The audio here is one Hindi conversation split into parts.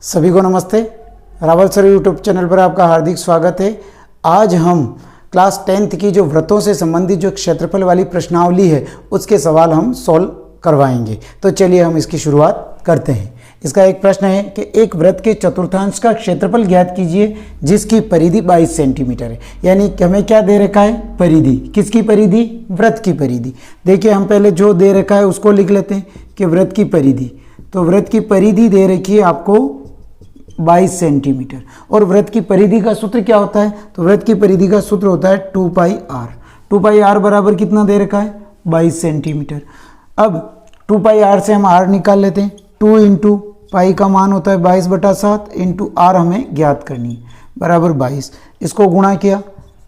सभी को नमस्ते। रावल सर यूट्यूब चैनल पर आपका हार्दिक स्वागत है। आज हम क्लास 10th की जो व्रतों से संबंधित जो क्षेत्रफल वाली प्रश्नावली है उसके सवाल हम सॉल्व करवाएंगे। तो चलिए हम इसकी शुरुआत करते हैं। इसका एक प्रश्न है कि एक वृत्त के चतुर्थांश का क्षेत्रफल ज्ञात कीजिए जिसकी परिधि 22 सेंटीमीटर है। यानी कि हमें क्या दे रखा है? परिधि। किसकी परिधि? वृत्त की परिधि। देखिए हम पहले जो दे रखा है उसको लिख लेते हैं कि वृत्त की परिधि। तो वृत्त की परिधि दे रखी है आपको 22 सेंटीमीटर। और वृत्त की परिधि का सूत्र क्या होता है? तो वृत्त की परिधि का सूत्र होता है 2πr। 2πr बराबर कितना दे रखा है? 22 सेंटीमीटर। अब 2πr से हम r निकाल लेते हैं। 2 इंटू पाई का मान होता है 22/7 इंटू r हमें ज्ञात करनी है बराबर 22। इसको गुणा किया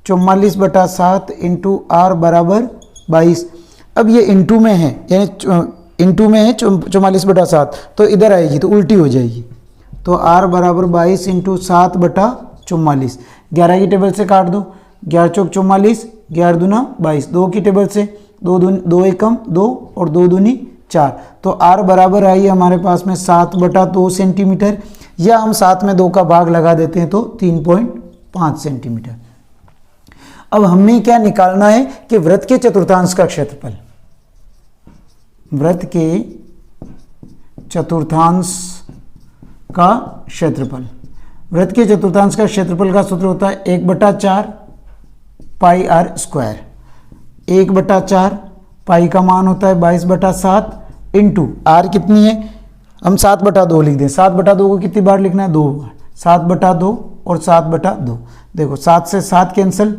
44/7 इंटू r बराबर 22। अब ये इंटू में है, यानी इंटू में है 44/7, तो इधर आएगी तो उल्टी हो जाएगी। तो r बराबर 22 इंटू 7/44। 11 की टेबल से काट दो। 11 चौक 44, 11 दूना 22। 2 की टेबल से 2 एकम 2 और 2 दूनी 4। तो r बराबर आई हमारे पास में 7/2 सेंटीमीटर, या हम 7 में 2 का भाग लगा देते हैं तो 3.5 सेंटीमीटर। अब हमें क्या निकालना है कि वृत्त के चतुर्थांश का क्षेत्रफल। वृत्त के चतुर्थांश का क्षेत्रफल। वृत्त के चतुर्थांश का क्षेत्रफल का सूत्र होता है 1/4 पाई आर स्क्वायर। 1/4 पाई का मान होता है 22/7 इंटू आर कितनी है? हम 7/2 लिख दें। 7/2 को कितनी बार लिखना है? 2 बार। 7/2 और 7/2। देखो 7 से 7 कैंसिल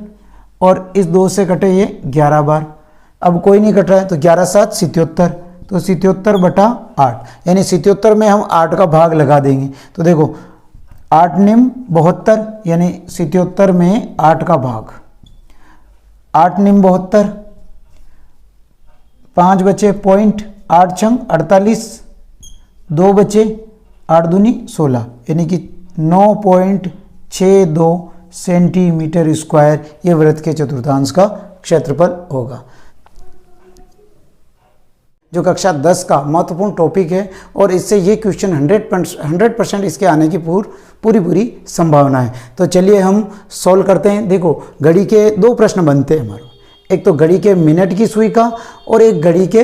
और इस 2 से कटे ये 11 बार। अब कोई नहीं कट रहा है तो 11 7 77, तो 77/8, यानी 77 में हम 8 का भाग लगा देंगे। तो देखो 8 निम 72, यानी 77 में 8 का भाग। 8 निम 72, 5 बचे पॉइंट, 8 छंग 48, 2 बचे 8 दूनी 16, यानी कि 9.62 सेंटीमीटर स्क्वायर ये वृत्त के चतुर्थांश का क्षेत्रफल होगा। जो कक्षा 10 का महत्वपूर्ण टॉपिक है और इससे ये क्वेश्चन 100% इसके आने की पूरी संभावना है। तो चलिए हम सॉल्व करते हैं। देखो घड़ी के 2 प्रश्न बनते हैं हमारे। एक तो घड़ी के मिनट की सुई का और एक घड़ी के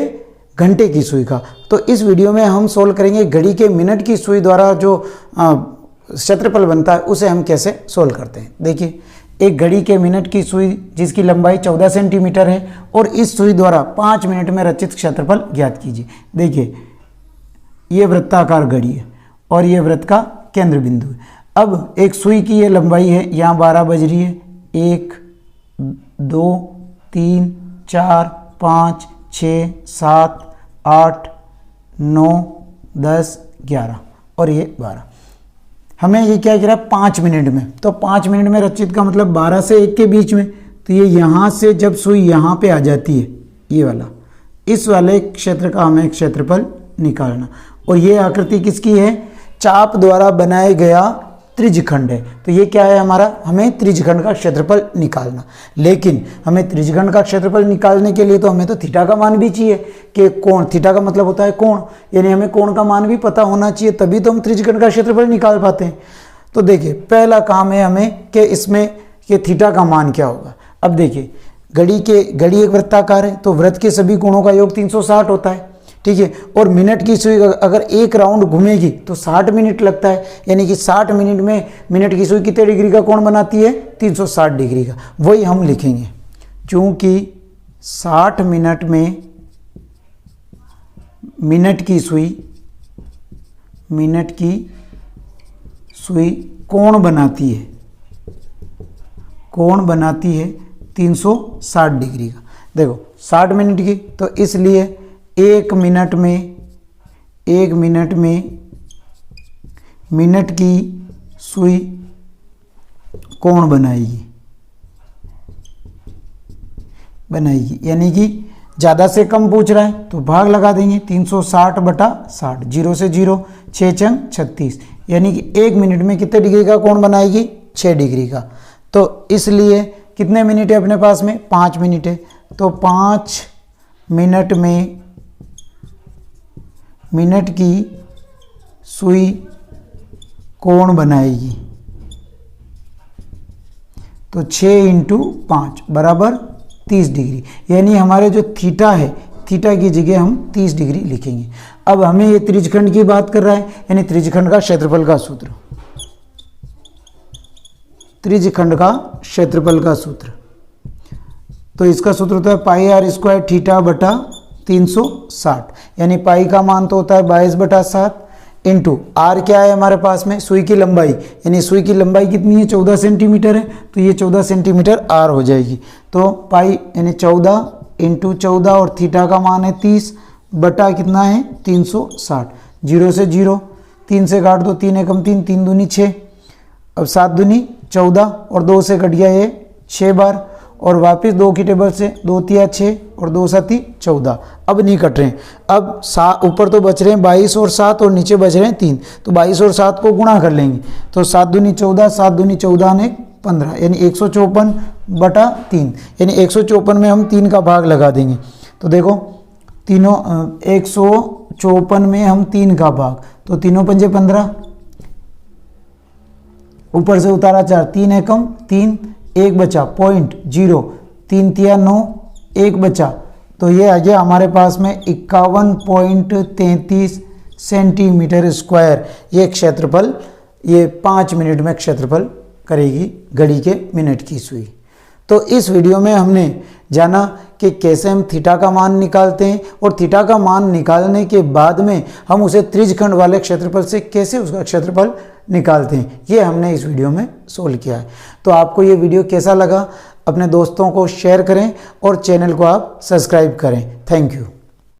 घंटे की सुई का। तो इस वीडियो में हम सॉल्व करेंगे घड़ी के मिनट की सुई द्वारा जो क्षेत्रफल बनता है उसे हम कैसे सॉल्व करते हैं। देखिए एक घड़ी के मिनट की सुई जिसकी लंबाई 14 सेंटीमीटर है और इस सुई द्वारा 5 मिनट में रचित क्षेत्रफल ज्ञात कीजिए। देखिए ये वृत्ताकार घड़ी है और ये वृत्त का केंद्र बिंदु है। अब एक सुई की ये लंबाई है, यहाँ 12 बज रही है। 1 2 3 4 5 6 7 8 9 10 11 और ये 12। हमें ये क्या कह रहा है? 5 मिनट में। तो 5 मिनट में रचित का मतलब 12 से 1 के बीच में। तो ये यहाँ से जब सुई यहाँ पे आ जाती है, ये वाला, इस वाले क्षेत्र का हमें क्षेत्रफल निकालना। और ये आकृति किसकी है? चाप द्वारा बनाया गया त्रिज्यखंड है। तो ये क्या है हमारा? हमें त्रिज्यखंड का क्षेत्रफल निकालना। लेकिन हमें त्रिज्यखंड का क्षेत्रफल निकालने के लिए तो हमें तो थीटा का मान भी चाहिए कि कोण। थीटा का मतलब होता है कोण, यानी हमें कोण का मान भी पता होना चाहिए, तभी तो हम त्रिज्यखंड का क्षेत्रफल निकाल पाते हैं। तो देखिए पहला काम है हमें कि इसमें कि थीटा का मान क्या होगा। अब देखिए घड़ी एक वृत्ताकार है तो वृत्त के सभी कोणों का योग 360 होता है, ठीक है। और मिनट की सुई अगर एक राउंड घूमेगी तो 60 मिनट लगता है, यानी कि 60 मिनट में मिनट की सुई कितने डिग्री का कोण बनाती है? 360 डिग्री का। वही हम लिखेंगे, चूंकि 60 मिनट में मिनट की सुई कोण बनाती है 360 डिग्री का। देखो 60 मिनट की, तो इसलिए 1 मिनट में मिनट की सुई कोण बनाएगी, यानी कि ज़्यादा से कम पूछ रहा है तो भाग लगा देंगे 360/60। 0 से 0 6 छंग 36, यानी कि 1 मिनट में कितने डिग्री का कोण बनाएगी? 6 डिग्री का। तो इसलिए कितने मिनट है अपने पास में? 5 मिनट है। तो 5 मिनट में मिनट की सुई कोण बनाएगी। तो 6 × 5 बराबर 30 डिग्री, यानी हमारे जो थीटा है, थीटा की जगह हम 30 डिग्री लिखेंगे। अब हमें ये त्रिज्यखंड की बात कर रहा है, यानी त्रिज्यखंड का क्षेत्रफल का सूत्र, त्रिज्यखंड का क्षेत्रफल का सूत्र। तो इसका सूत्र होता है पाई आर स्क्वायर थीटा बटा 360, यानी पाई का मान तो होता है 22/7 इंटू आर क्या है हमारे पास में, सुई की लंबाई, यानी सुई की लंबाई कितनी है 14 सेंटीमीटर है, तो ये 14 सेंटीमीटर आर हो जाएगी। तो पाई यानी 14 × 14 और थीटा का मान है 30 बटा कितना है 360, 0 से 0, 3 से काट दो, 3 एकम 3, 3 दूनी 6, अब 7 दूनी 14 और 2 से कट गया ये 6 बार, और वापस 2 की टेबल से 2 तिया 6 और 2 7 14, अब नहीं कट रहे हैं। अब ऊपर तो बच रहे हैं 22 और 7 और नीचे बच रहे हैं 3, तो 22 और 7 को गुणा कर लेंगे, तो 7 दूनी 14, 7 दूनी 14 ने 15, यानी 154/3, यानी 154 में हम 3 का भाग लगा देंगे। तो देखो तीनों 154 में हम 3 का भाग, तो तीनों पंजे 15, ऊपर से उतारा 4, 3 एकम 3, 1 बचा 0.0, 3 तिया 9, 1 बचा, तो ये आ गया हमारे पास में 51.33 सेंटीमीटर स्क्वायर। ये क्षेत्रफल, ये 5 मिनट में क्षेत्रफल करेगी घड़ी के मिनट की सुई। तो इस वीडियो में हमने जाना कि कैसे हम थीटा का मान निकालते हैं, और थीटा का मान निकालने के बाद में हम उसे त्रिज्यखंड वाले क्षेत्रफल से कैसे उसका क्षेत्रफल निकालते हैं, ये हमने इस वीडियो में सोल्व किया है। तो आपको ये वीडियो कैसा लगा, अपने दोस्तों को शेयर करें और चैनल को आप सब्सक्राइब करें। Thank you.